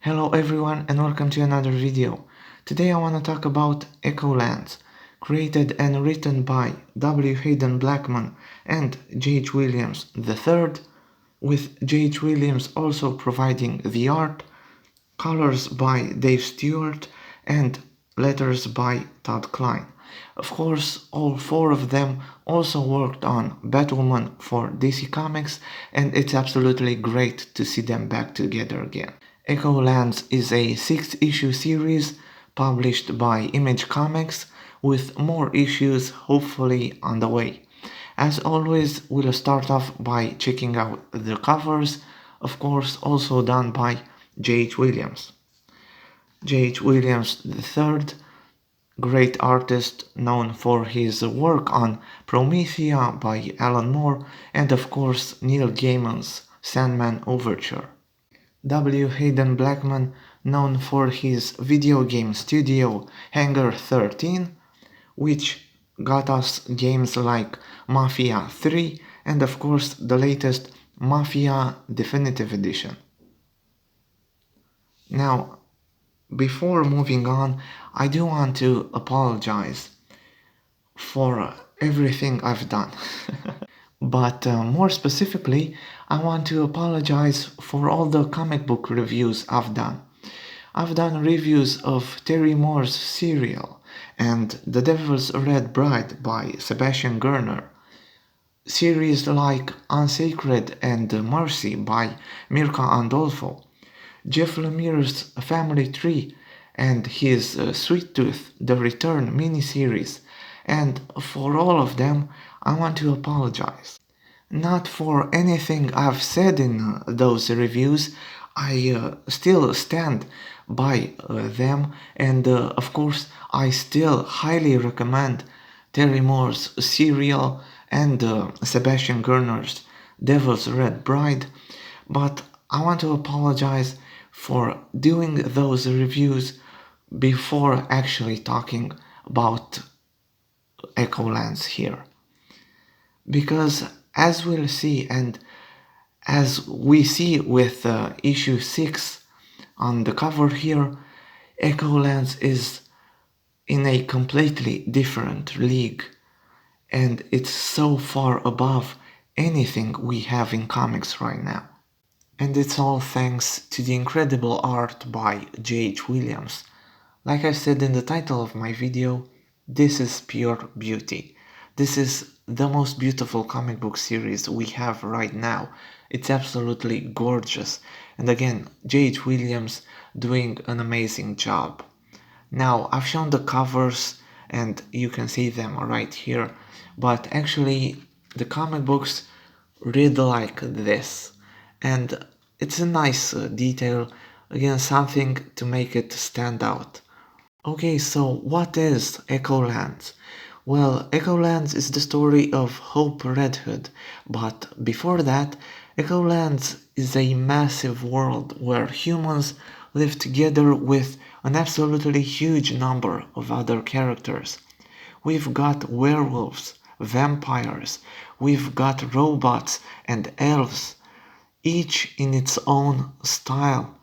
Hello everyone and welcome to another video. Today I want to talk about Echolands, created and written by Haden Blackman and J.H. Williams III, with J.H. Williams also providing the art, colors by Dave Stewart, and letters by Todd Klein. Of course, all four of them also worked on Batwoman for DC Comics, and it's absolutely great to see them back together again. Echolands is a 6-issue series published by Image Comics, with more issues hopefully on the way. As always, we'll start off by checking out the covers, of course also done by J.H. Williams. J.H. Williams III, great artist known for his work on Promethea by Alan Moore and of course Neil Gaiman's Sandman Overture. Haden Blackman, known for his video game studio Hangar 13, which got us games like Mafia 3 and of course the latest Mafia Definitive Edition. Now, before moving on, I do want to apologize for everything I've done. But more specifically, I want to apologize for all the comic book reviews I've done. I've done reviews of Terry Moore's Serial and The Devil's Red Bride by Sebastian Gerner, series like Unsacred and Mercy by Mirka Andolfo, Jeff Lemire's Family Tree and his Sweet Tooth The Return miniseries, and for all of them I want to apologize. Not for anything I've said in those reviews, I still stand by them, and of course I still highly recommend Terry Moore's Serial and Sebastian Gerner's Devil's Red Bride, but I want to apologize for doing those reviews before actually talking about Echolands here. Because as we'll see, and as we see with issue 6 on the cover here, Echolands is in a completely different league, and it's so far above anything we have in comics right now. And it's all thanks to the incredible art by J.H. Williams. Like I said in the title of my video, this is pure beauty. This is the most beautiful comic book series we have right now. It's absolutely gorgeous. And again, J.H. Williams doing an amazing job. Now, I've shown the covers and you can see them right here, but actually the comic books read like this. And it's a nice detail, again something to make it stand out. Okay, so what is Echolands? Well, Echolands is the story of Hope Red Hood, but before that, Echolands is a massive world where humans live together with an absolutely huge number of other characters. We've got werewolves, vampires, we've got robots and elves, each in its own style.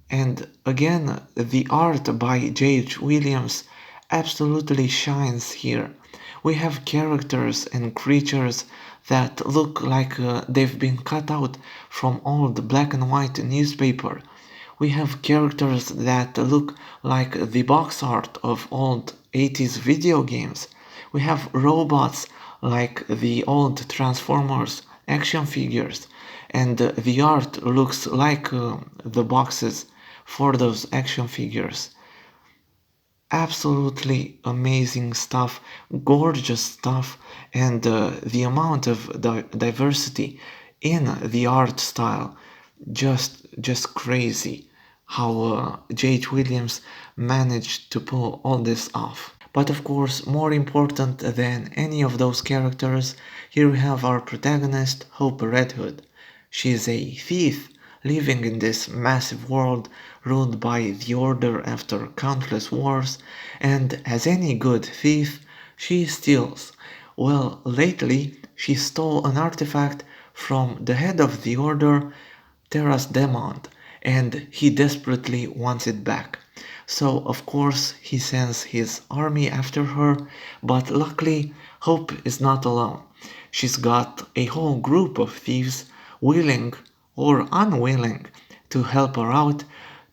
And again, the art by J.H. Williams absolutely shines here. We have characters and creatures that look like they've been cut out from old black and white newspaper. We have characters that look like the box art of old 80s video games. We have robots like the old Transformers action figures, and the art looks like the boxes for those action figures. Absolutely amazing stuff, gorgeous stuff, and the amount of diversity in the art style, just crazy how J.H. Williams managed to pull all this off. But of course, more important than any of those characters, here we have our protagonist, Hope Red Hood. She is a thief living in this massive world ruled by the Order after countless wars, and as any good thief, she steals. Well, lately she stole an artifact from the head of the Order, Terras Demond, and he desperately wants it back. So, of course, he sends his army after her, but luckily, Hope is not alone. She's got a whole group of thieves willing or unwilling to help her out,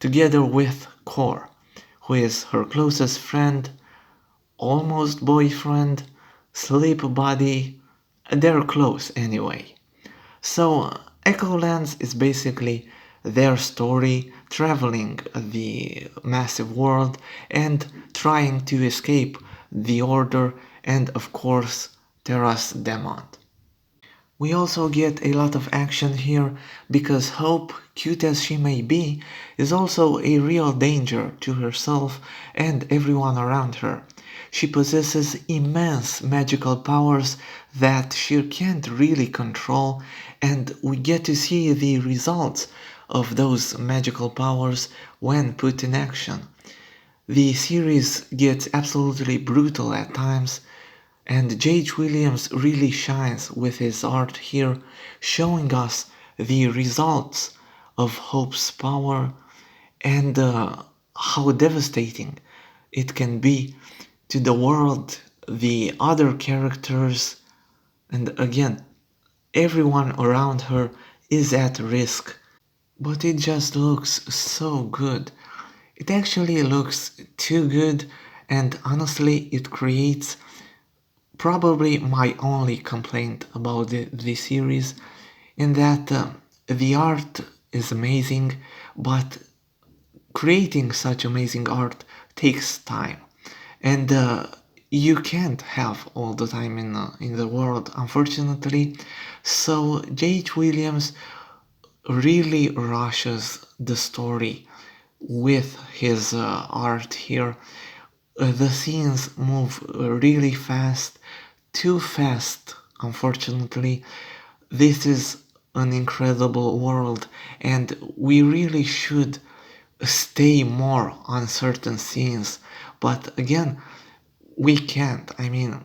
together with Core, who is her closest friend, almost boyfriend, sleep buddy. They're close anyway. So, Echolands is basically their story traveling the massive world and trying to escape the Order and, of course, Terra's Demon. We also get a lot of action here because Hope, cute as she may be, is also a real danger to herself and everyone around her. She possesses immense magical powers that she can't really control, and we get to see the results of those magical powers when put in action. The series gets absolutely brutal at times, and J.H. Williams really shines with his art here, showing us the results of Hope's power and how devastating it can be to the world, the other characters, and again, everyone around her is at risk. But it just looks so good. It actually looks too good, and honestly, it creates probably my only complaint about the series, in that the art is amazing, but creating such amazing art takes time, and you can't have all the time in the world, unfortunately. So J.H. Williams really rushes the story with his art here. The scenes move really fast, too fast, unfortunately. This is an incredible world, and we really should stay more on certain scenes. But again, we can't. I mean,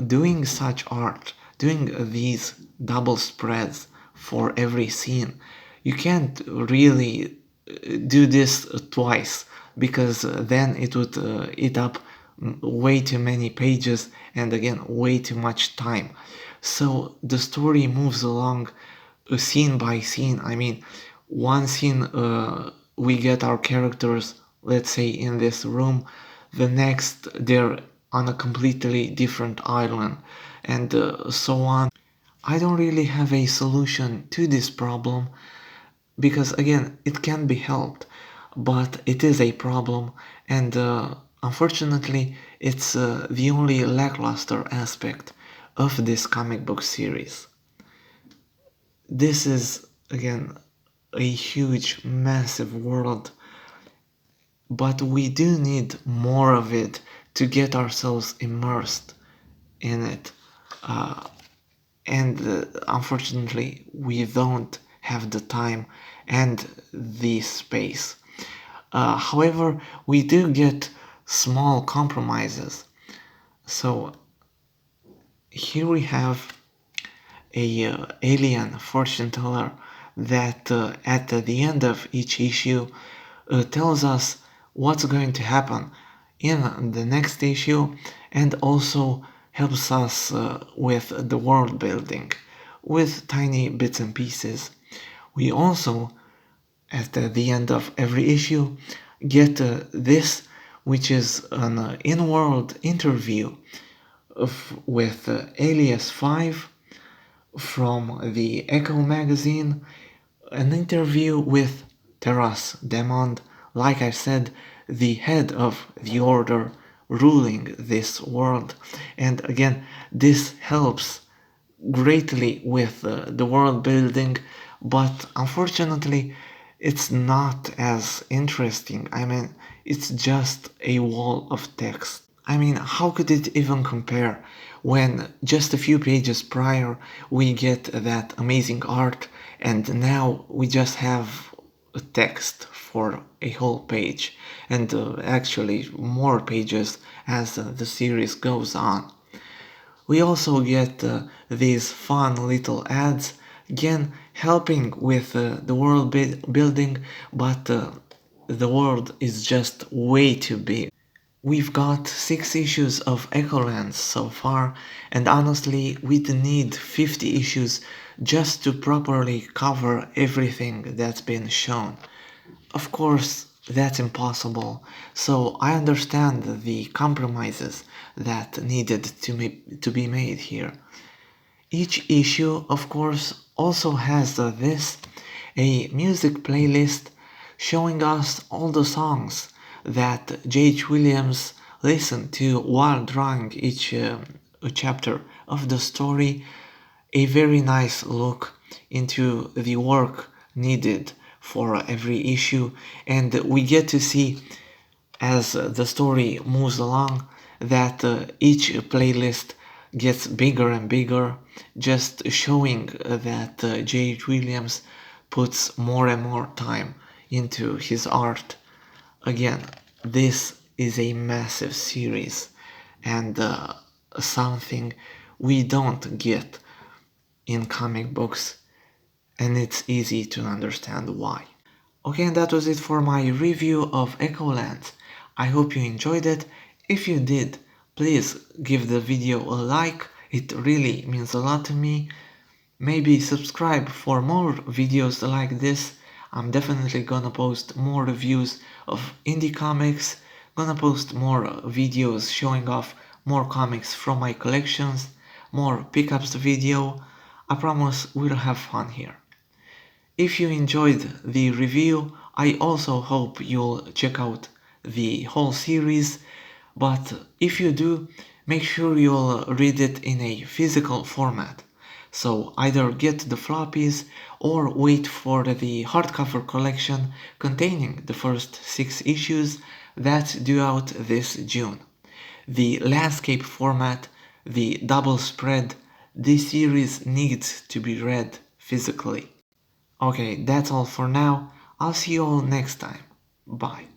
doing such art, doing these double spreads for every scene, you can't really do this twice, because then it would eat up way too many pages and again way too much time. So the story moves along scene by scene. I mean, one scene we get our characters, let's say, in this room, the next they're on a completely different island, and so on. I don't really have a solution to this problem, because again, it can be helped, but it is a problem, and unfortunately, it's the only lackluster aspect of this comic book series. This is, again, a huge, massive world, but we do need more of it to get ourselves immersed in it. Uh, and unfortunately, we don't have the time and the space. However, we do get small compromises. So here we have a alien fortune teller that at the end of each issue tells us what's going to happen in the next issue, and also helps us with the world building with tiny bits and pieces. We also, at the end of every issue, get this, which is an in-world interview with Alias 5 from the Echo magazine, an interview with Terras Demond, like I said, the head of the Order ruling this world. And again, this helps greatly with the world building, but unfortunately, it's not as interesting. I mean, it's just a wall of text. I mean, how could it even compare when just a few pages prior we get that amazing art, and now we just have a text for a whole page, and actually more pages as the series goes on. We also get these fun little ads Again, helping with the world building, but the world is just way too big. We've got 6 issues of Echolands so far, and honestly, we'd need 50 issues just to properly cover everything that's been shown. Of course, that's impossible, so I understand the compromises that needed to be made here. Each issue, of course, also has a music playlist showing us all the songs that J.H. Williams listened to while drawing each chapter of the story. A very nice look into the work needed for every issue, and we get to see as the story moves along that each playlist gets bigger and bigger, just showing that J.H. Williams puts more and more time into his art. Again, this is a massive series and something we don't get in comic books, and it's easy to understand why. Okay, and that was it for my review of Echolands. I hope you enjoyed it. If you did, please give the video a like. It really means a lot to me. Maybe subscribe for more videos like this. I'm definitely gonna post more reviews of indie comics, gonna post more videos showing off more comics from my collections, more pickups video. I promise we'll have fun here. If you enjoyed the review, I also hope you'll check out the whole series, but if you do, make sure you'll read it in a physical format. So either get the floppies or wait for the hardcover collection containing the first 6 issues that's due out this June. The landscape format, the double spread, this series needs to be read physically. Okay, that's all for now. I'll see you all next time. Bye.